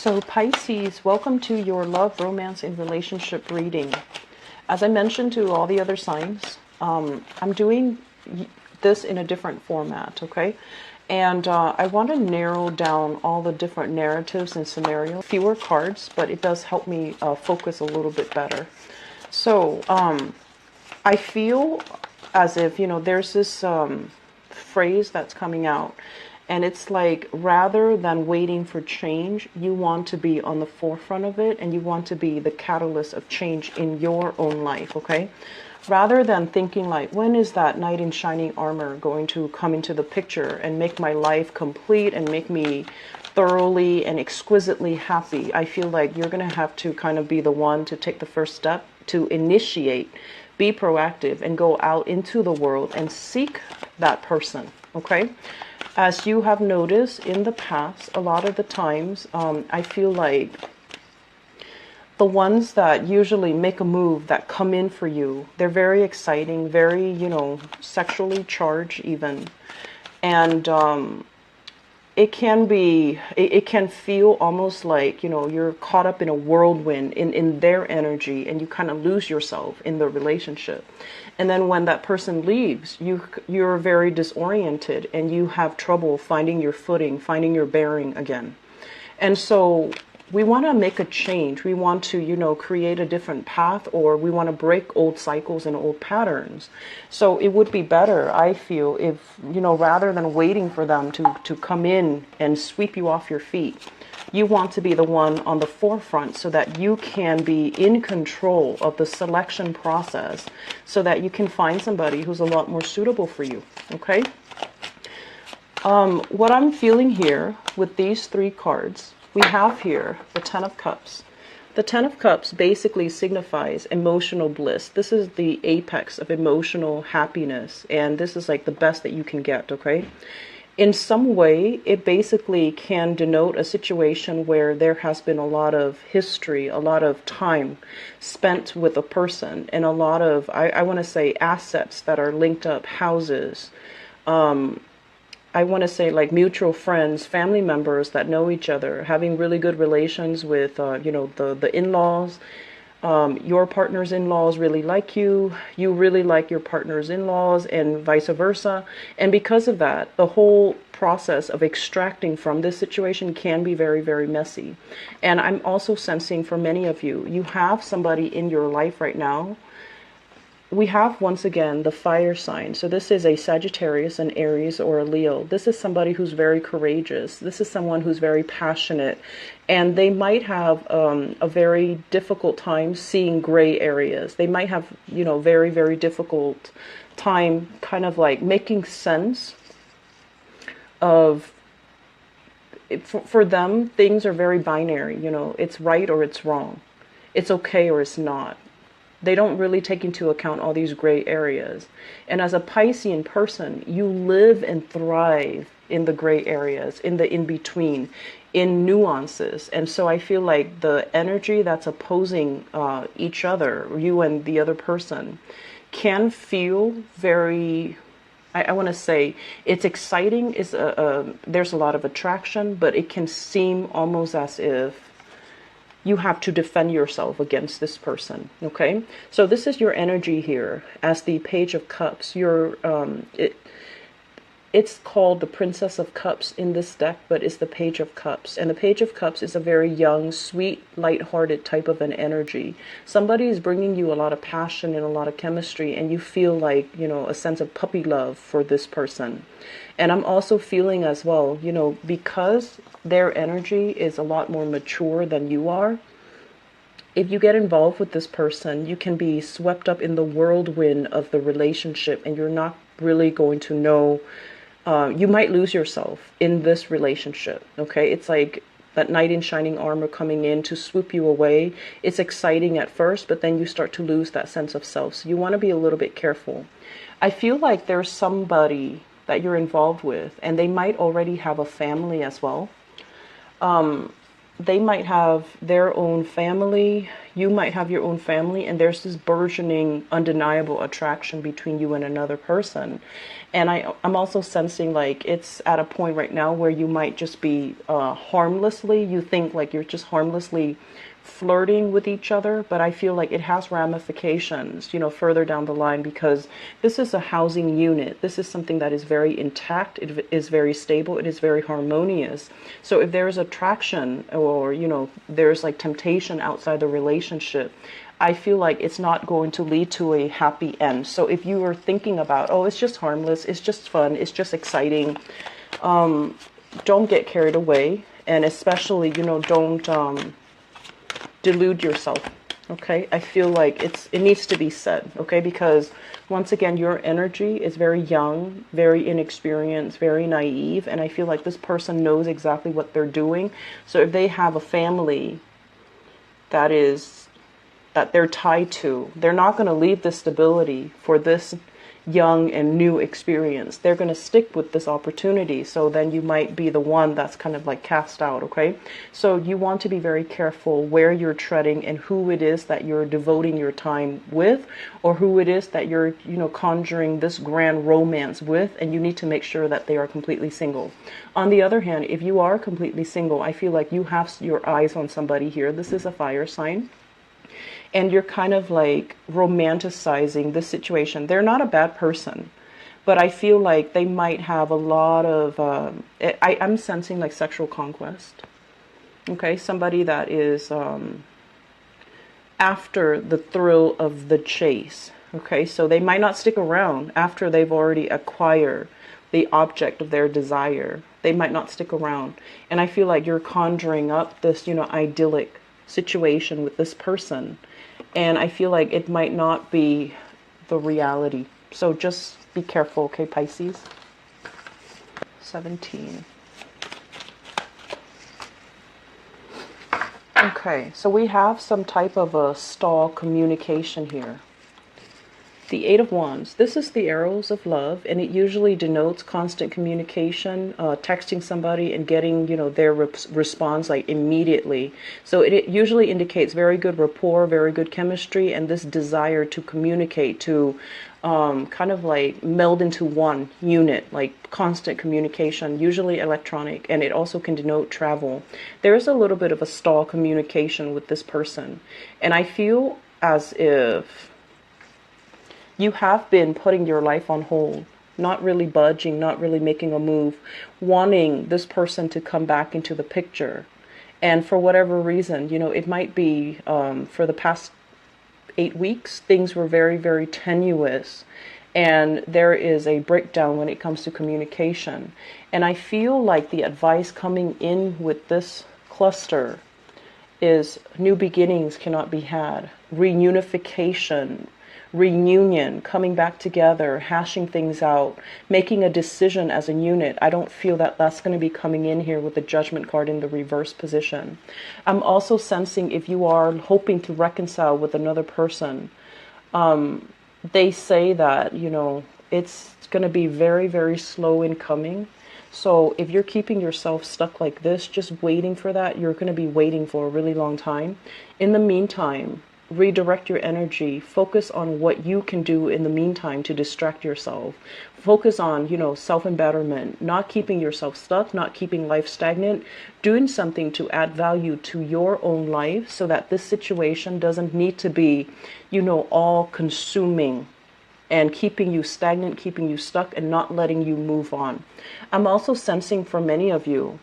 So Pisces, welcome to your love, romance, and relationship reading. As I mentioned to all the other signs, I'm doing this in a different format, okay? And I want to narrow down all the different narratives and scenarios. Fewer cards, but it does help me focus a little bit better. So I feel as if, there's this phrase that's coming out. And it's like, rather than waiting for change, you want to be on the forefront of it, and you want to be the catalyst of change in your own life, okay? Rather than thinking like, when is that knight in shining armor going to come into the picture and make my life complete and make me thoroughly and exquisitely happy? I feel like you're going to have to kind of be the one to take the first step to initiate, be proactive, and go out into the world and seek that person, okay? As you have noticed in the past, a lot of the times, I feel like the ones that usually make a move, that come in for you, they're very exciting, very, sexually charged even. And it can be, it can feel almost like, you're caught up in a whirlwind in their energy, and you kind of lose yourself in the relationship. And then when that person leaves, you're very disoriented, and you have trouble finding your footing, finding your bearing again. And so we want to make a change. We want to, create a different path, or we want to break old cycles and old patterns. So it would be better, I feel, if, rather than waiting for them to come in and sweep you off your feet, you want to be the one on the forefront, so that you can be in control of the selection process, so that you can find somebody who's a lot more suitable for you, okay? What I'm feeling here with these three cards, we have here the Ten of Cups. The Ten of Cups basically signifies emotional bliss. This is the apex of emotional happiness, and this is like the best that you can get, okay? In some way, it basically can denote a situation where there has been a lot of history, a lot of time spent with a person, and a lot of, I want to say, assets that are linked up, houses, I want to say like mutual friends, family members that know each other, having really good relations with, the in-laws. Your partner's in-laws really like you. You really like your partner's in-laws, and vice versa. And because of that, the whole process of extracting from this situation can be very, very messy. And I'm also sensing for many of you, you have somebody in your life right now. We have, once again, the fire sign. So this is a Sagittarius, an Aries, or a Leo. This is somebody who's very courageous. This is someone who's very passionate. And they might have a very difficult time seeing gray areas. They might have, very, very difficult time kind of like making sense of, for them, things are very binary. It's right or it's wrong. It's okay or it's not. They don't really take into account all these gray areas. And as a Piscean person, you live and thrive in the gray areas, in the in-between, in nuances. And so I feel like the energy that's opposing each other, you and the other person, can feel very, I want to say, it's exciting. There's a lot of attraction, but it can seem almost as if you have to defend yourself against this person, okay? So this is your energy here as the Page of Cups. It's called the Princess of Cups in this deck, but it's the Page of Cups. And the Page of Cups is a very young, sweet, lighthearted type of an energy. Somebody is bringing you a lot of passion and a lot of chemistry, and you feel like, a sense of puppy love for this person. And I'm also feeling as well, because their energy is a lot more mature than you are, if you get involved with this person, you can be swept up in the whirlwind of the relationship, and you're not really going to know. You might lose yourself in this relationship, okay? It's like that knight in shining armor coming in to swoop you away. It's exciting at first, but then you start to lose that sense of self. So you want to be a little bit careful. I feel like there's somebody that you're involved with, and they might already have a family as well. They might have their own family. you might have your own family, and there's this burgeoning, undeniable attraction between you and another person. And I'm also sensing like it's at a point right now where you might just be harmlessly, you think like you're just harmlessly flirting with each other, but I feel like it has ramifications, you know, further down the line, because this is a housing unit. This is something that is very intact. It is very stable. It is very harmonious. So if there's attraction, or, you know, there's like temptation outside the relationship, I feel like it's not going to lead to a happy end. So if you are thinking about, oh, it's just harmless, it's just fun, it's just exciting, don't get carried away. And especially, you know, don't delude yourself. Okay, I feel like it needs to be said. Okay, because once again, your energy is very young, very inexperienced, very naive, and I feel like this person knows exactly what they're doing. So if they have a family that they're tied to, they're not going to leave the stability for this young and new experience. They're going to stick with this opportunity. So then you might be the one that's kind of like cast out. Okay, so you want to be very careful where you're treading and who it is that you're devoting your time with, or who it is that you're, you know, conjuring this grand romance with. And you need to make sure that they are completely single. On the other hand, if you are completely single, I feel like you have your eyes on somebody here. This is a fire sign. And you're kind of like romanticizing this situation. They're not a bad person, but I feel like they might have a lot of, I'm sensing like sexual conquest. Okay, somebody that is after the thrill of the chase. Okay, so they might not stick around after they've already acquired the object of their desire. They might not stick around. And I feel like you're conjuring up this, you know, idyllic situation with this person. And I feel like it might not be the reality. So just be careful, okay, Pisces? 17. Okay, so we have some type of a stall communication here. The Eight of Wands. This is the arrows of love, and it usually denotes constant communication, texting somebody and getting, you know, their response like immediately. So it usually indicates very good rapport, very good chemistry, and this desire to communicate, to kind of like meld into one unit, like constant communication, usually electronic, and it also can denote travel. There is a little bit of a stall communication with this person, and I feel as if you have been putting your life on hold, not really budging, not really making a move, wanting this person to come back into the picture. And for whatever reason, you know, it might be for the past 8 weeks, things were very, very tenuous. And there is a breakdown when it comes to communication. And I feel like the advice coming in with this cluster is new beginnings cannot be had, reunification, reunion, coming back together, hashing things out, making a decision as a unit. I don't feel that that's going to be coming in here with the Judgment card in the reverse position. I'm also sensing if you are hoping to reconcile with another person, they say that, you know, it's going to be very, very slow in coming. So if you're keeping yourself stuck like this, just waiting for that, you're going to be waiting for a really long time. In the meantime, redirect your energy, focus on what you can do in the meantime to distract yourself. Focus on, you know, self-embetterment, not keeping yourself stuck, not keeping life stagnant, doing something to add value to your own life so that this situation doesn't need to be, you know, all consuming and keeping you stagnant, keeping you stuck, and not letting you move on. I'm also sensing for many of you,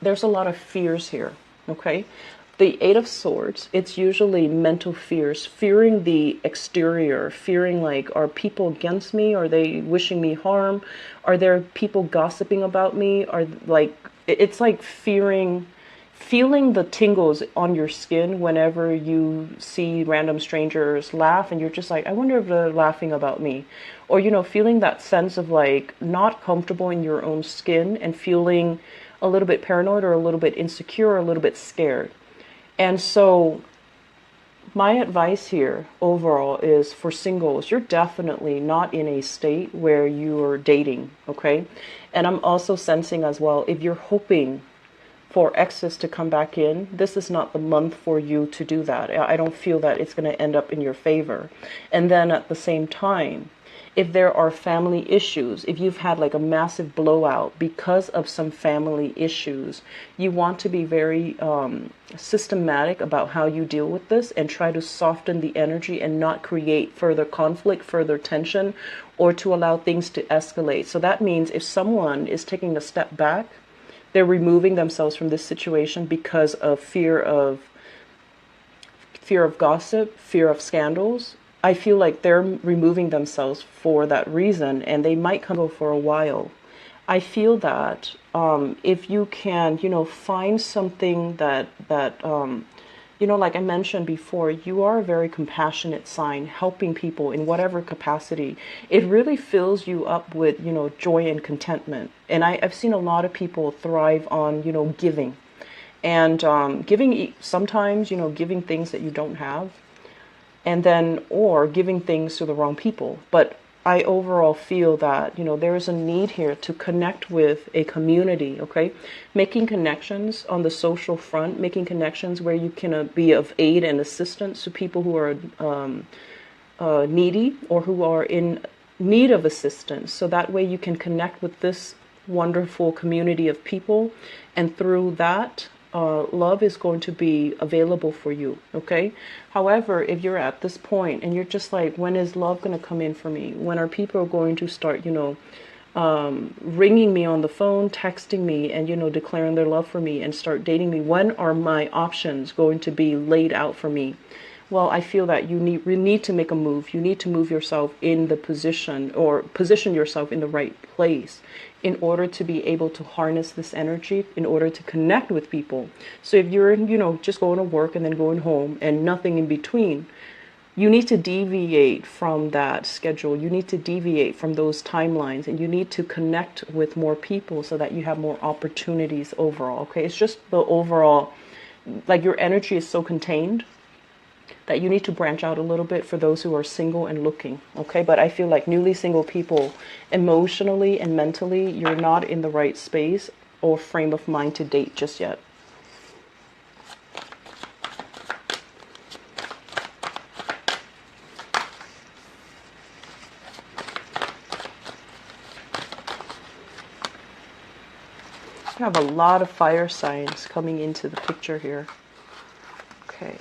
there's a lot of fears here, okay? The Eight of Swords, it's usually mental fears, fearing the exterior, fearing like, are people against me? Are they wishing me harm? Are there people gossiping about me? Are like, it's like fearing, feeling the tingles on your skin whenever you see random strangers laugh and you're just like, I wonder if they're laughing about me. Or, you know, feeling that sense of like not comfortable in your own skin and feeling a little bit paranoid or a little bit insecure or a little bit scared. And so my advice here overall is for singles, you're definitely not in a state where you're dating, okay? And I'm also sensing as well, if you're hoping for excess to come back in, this is not the month for you to do that. I don't feel that it's going to end up in your favor. And then at the same time, if there are family issues, if you've had like a massive blowout because of some family issues, you want to be very systematic about how you deal with this and try to soften the energy and not create further conflict, further tension, or to allow things to escalate. So that means if someone is taking a step back, they're removing themselves from this situation because of fear of gossip, fear of scandals. I feel like they're removing themselves for that reason, and they might come for a while. I feel that if you can, find something that like I mentioned before, you are a very compassionate sign, helping people in whatever capacity. It really fills you up with, joy and contentment. And I've seen a lot of people thrive on, giving. And giving sometimes, giving things that you don't have. And then, or giving things to the wrong people. But I overall feel that, there is a need here to connect with a community, okay? Making connections on the social front, making connections where you can be of aid and assistance to people who are needy or who are in need of assistance. So that way you can connect with this wonderful community of people. And through that, love is going to be available for you, okay? However, if you're at this point and you're just like, when is love going to come in for me? When are people going to start, ringing me on the phone, texting me, and, declaring their love for me and start dating me? When are my options going to be laid out for me? Well, I feel that you need to make a move. You need to move yourself in the position, or position yourself in the right place in order to be able to harness this energy, in order to connect with people. So if you're, just going to work and then going home and nothing in between, you need to deviate from that schedule. You need to deviate from those timelines, and you need to connect with more people so that you have more opportunities overall. Okay, it's just the overall, like, your energy is so contained that you need to branch out a little bit for those who are single and looking, okay? But I feel like newly single people, emotionally and mentally, you're not in the right space or frame of mind to date just yet. I have a lot of fire signs coming into the picture here. Okay.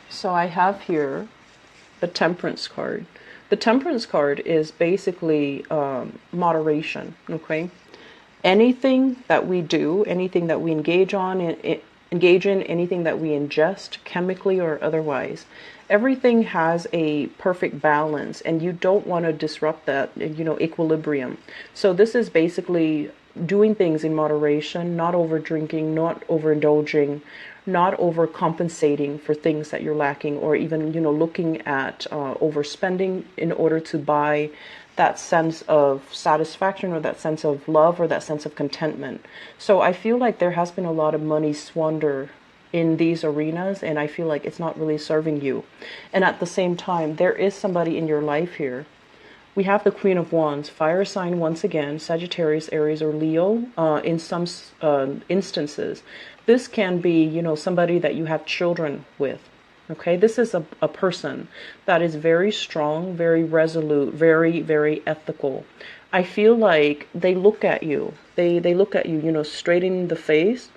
So I have here the Temperance card. The Temperance card is basically moderation, okay? Anything that we do, anything that we engage in, anything that we ingest, chemically or otherwise, everything has a perfect balance, and you don't want to disrupt that, equilibrium. So this is basically doing things in moderation, not over drinking, not overindulging, not overcompensating for things that you're lacking, or even, looking at overspending in order to buy that sense of satisfaction or that sense of love or that sense of contentment. So I feel like there has been a lot of money squander in these arenas, and I feel like it's not really serving you. And at the same time, there is somebody in your life here. We have the Queen of Wands, fire sign once again, Sagittarius, Aries, or Leo. In some instances, this can be, somebody that you have children with. Okay, this is a person that is very strong, very resolute, very, very ethical. I feel like they look at you. They look at you, straight in the face,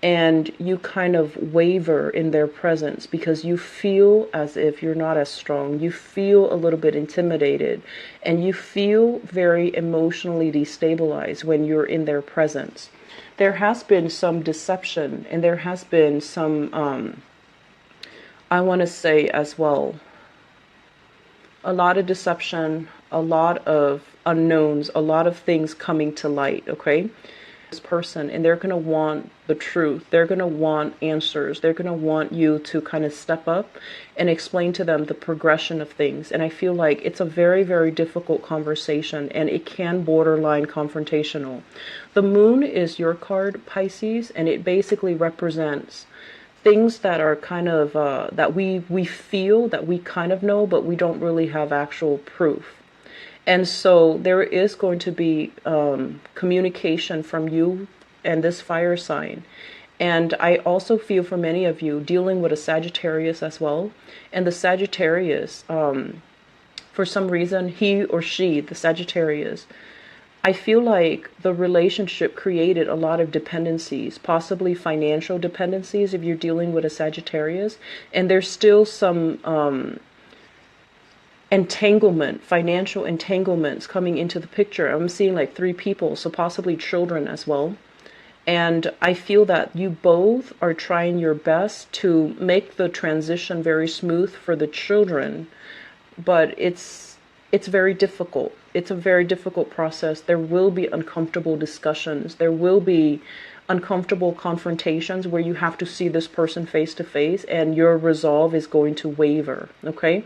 and you kind of waver in their presence because you feel as if you're not as strong. You feel a little bit intimidated, and you feel very emotionally destabilized when you're in their presence. There has been some deception, and there has been some, I want to say as well, a lot of deception, a lot of unknowns, a lot of things coming to light, okay? This person, and they're going to want the truth. They're going to want answers. They're going to want you to kind of step up and explain to them the progression of things. And I feel like it's a very, very difficult conversation, and it can borderline confrontational. The moon is your card, Pisces, and it basically represents things that are kind of, that we feel, that we kind of know, but we don't really have actual proof. And so there is going to be communication from you and this fire sign. And I also feel for many of you dealing with a Sagittarius as well. And the Sagittarius, for some reason, he or she, the Sagittarius, I feel like the relationship created a lot of dependencies, possibly financial dependencies if you're dealing with a Sagittarius. And there's still some entanglement, financial entanglements coming into the picture. I'm seeing like 3 people, so possibly children as well. And I feel that you both are trying your best to make the transition very smooth for the children, but it's very difficult. It's a very difficult process. There will be uncomfortable discussions. There will be uncomfortable confrontations where you have to see this person face to face and your resolve is going to waver, okay?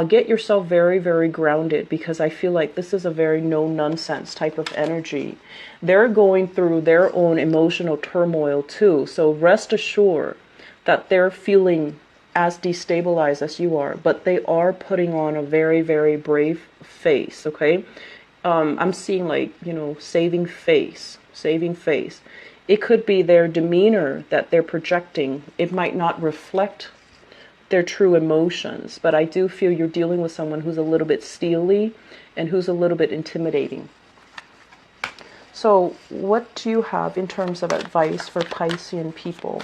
Get yourself very, very grounded, because I feel like this is a very no-nonsense type of energy. They're going through their own emotional turmoil too. So rest assured that they're feeling as destabilized as you are, but they are putting on a very, very brave face, okay? I'm seeing like, saving face, saving face. It could be their demeanor that they're projecting. It might not reflect their true emotions, but I do feel you're dealing with someone who's a little bit steely and who's a little bit intimidating. So what do you have in terms of advice for Piscean people?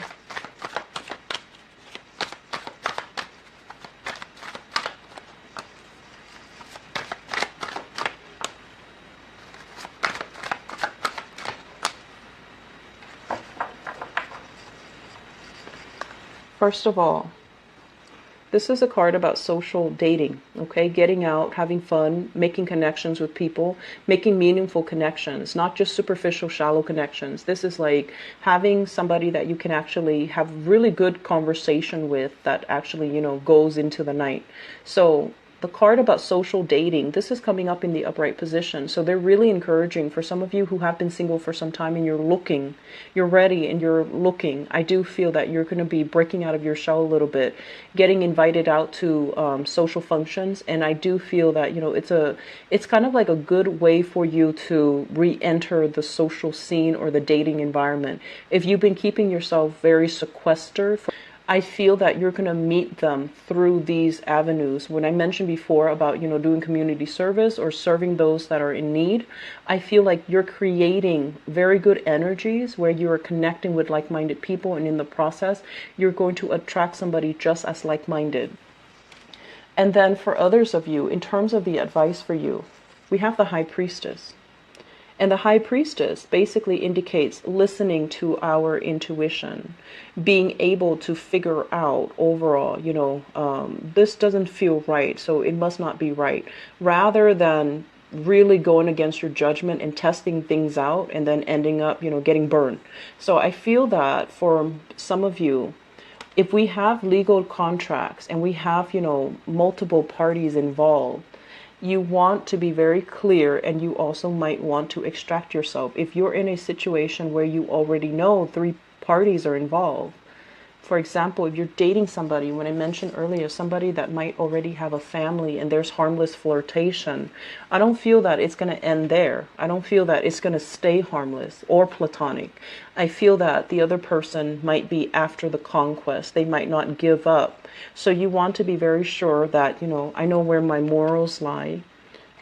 First of all, this is a card about social dating, okay? Getting out, having fun, making connections with people, making meaningful connections, not just superficial, shallow connections. This is like having somebody that you can actually have really good conversation with that actually, goes into the night. So the card about social dating, this is coming up in the upright position. So they're really encouraging for some of you who have been single for some time and you're ready and you're looking. I do feel that you're going to be breaking out of your shell a little bit, getting invited out to social functions. And I do feel that, it's kind of like a good way for you to re-enter the social scene or the dating environment. If you've been keeping yourself very sequestered, I feel that you're going to meet them through these avenues. When I mentioned before about, doing community service or serving those that are in need, I feel like you're creating very good energies where you are connecting with like-minded people. And in the process, you're going to attract somebody just as like-minded. And then for others of you, in terms of the advice for you, we have the High Priestess. And the High Priestess basically indicates listening to our intuition, being able to figure out overall, this doesn't feel right, so it must not be right, rather than really going against your judgment and testing things out and then ending up, getting burned. So I feel that for some of you, if we have legal contracts and we have, multiple parties involved, you want to be very clear, and you also might want to extract yourself. If you're in a situation where you already know 3 parties are involved, for example, if you're dating somebody, when I mentioned earlier, somebody that might already have a family and there's harmless flirtation, I don't feel that it's going to end there. I don't feel that it's going to stay harmless or platonic. I feel that the other person might be after the conquest. They might not give up. So you want to be very sure that, I know where my morals lie.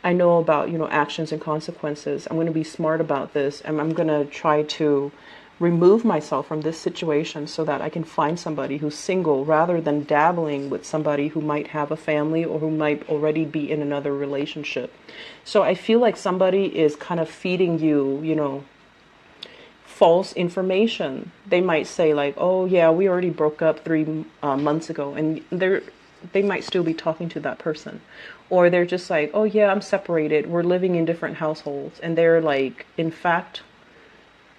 I know about, actions and consequences. I'm going to be smart about this, and I'm going to try to remove myself from this situation so that I can find somebody who's single, rather than dabbling with somebody who might have a family or who might already be in another relationship. So I feel like somebody is kind of feeding you, false information. They might say like, oh yeah, we already broke up 3 months ago, and they might still be talking to that person. Or they're just like, oh yeah, I'm separated, we're living in different households, and they're like, in fact,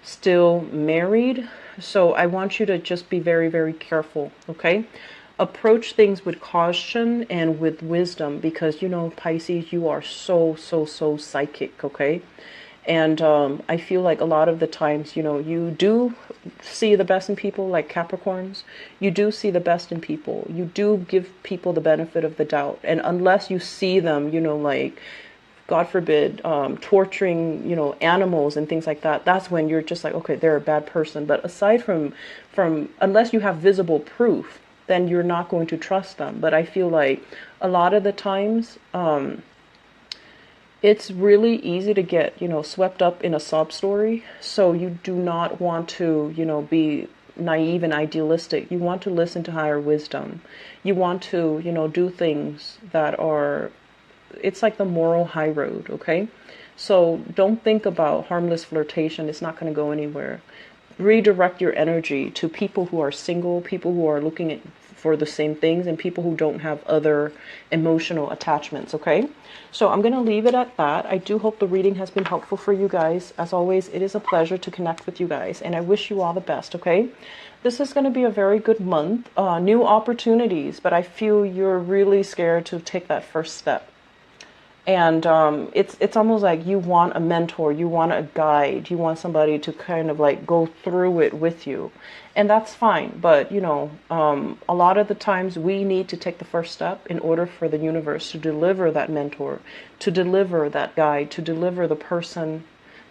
still married. So I want you to just be very, very careful, okay? Approach things with caution and with wisdom, because, Pisces, you are so psychic, okay? And I feel like a lot of the times, you do see the best in people, like Capricorns. You do see the best in people. You do give people the benefit of the doubt. And unless you see them, like God forbid, torturing, you know, animals and things like that, that's when you're just like, okay, they're a bad person. But aside from unless you have visible proof, then you're not going to trust them. But I feel like a lot of the times, it's really easy to get, you know, swept up in a sob story. So you do not want to, you know, be naive and idealistic. You want to listen to higher wisdom. You want to, you know, do things that are, it's like the moral high road, okay? So don't think about harmless flirtation. It's not going to go anywhere. Redirect your energy to people who are single, people who are looking for the same things, and people who don't have other emotional attachments, okay? So I'm going to leave it at that. I do hope the reading has been helpful for you guys. As always, it is a pleasure to connect with you guys, and I wish you all the best, okay? This is going to be a very good month. New opportunities, but I feel you're really scared to take that first step. And it's almost like you want a mentor, you want a guide, you want somebody to kind of like go through it with you. And that's fine. But, you know, a lot of the times we need to take the first step in order for the universe to deliver that mentor, to deliver that guide, to deliver the person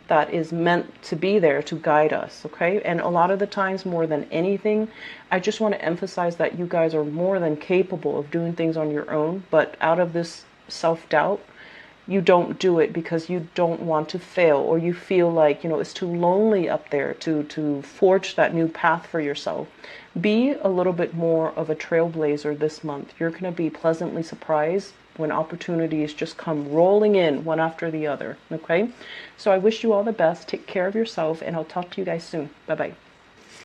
that is meant to be there to guide us, okay? And a lot of the times, more than anything, I just want to emphasize that you guys are more than capable of doing things on your own, but out of this self-doubt, you don't do it because you don't want to fail, or you feel like, you know, it's too lonely up there to forge that new path for yourself. Be a little bit more of a trailblazer this month. You're going to be pleasantly surprised when opportunities just come rolling in one after the other, okay? So I wish you all the best. Take care of yourself, and I'll talk to you guys soon. Bye-bye.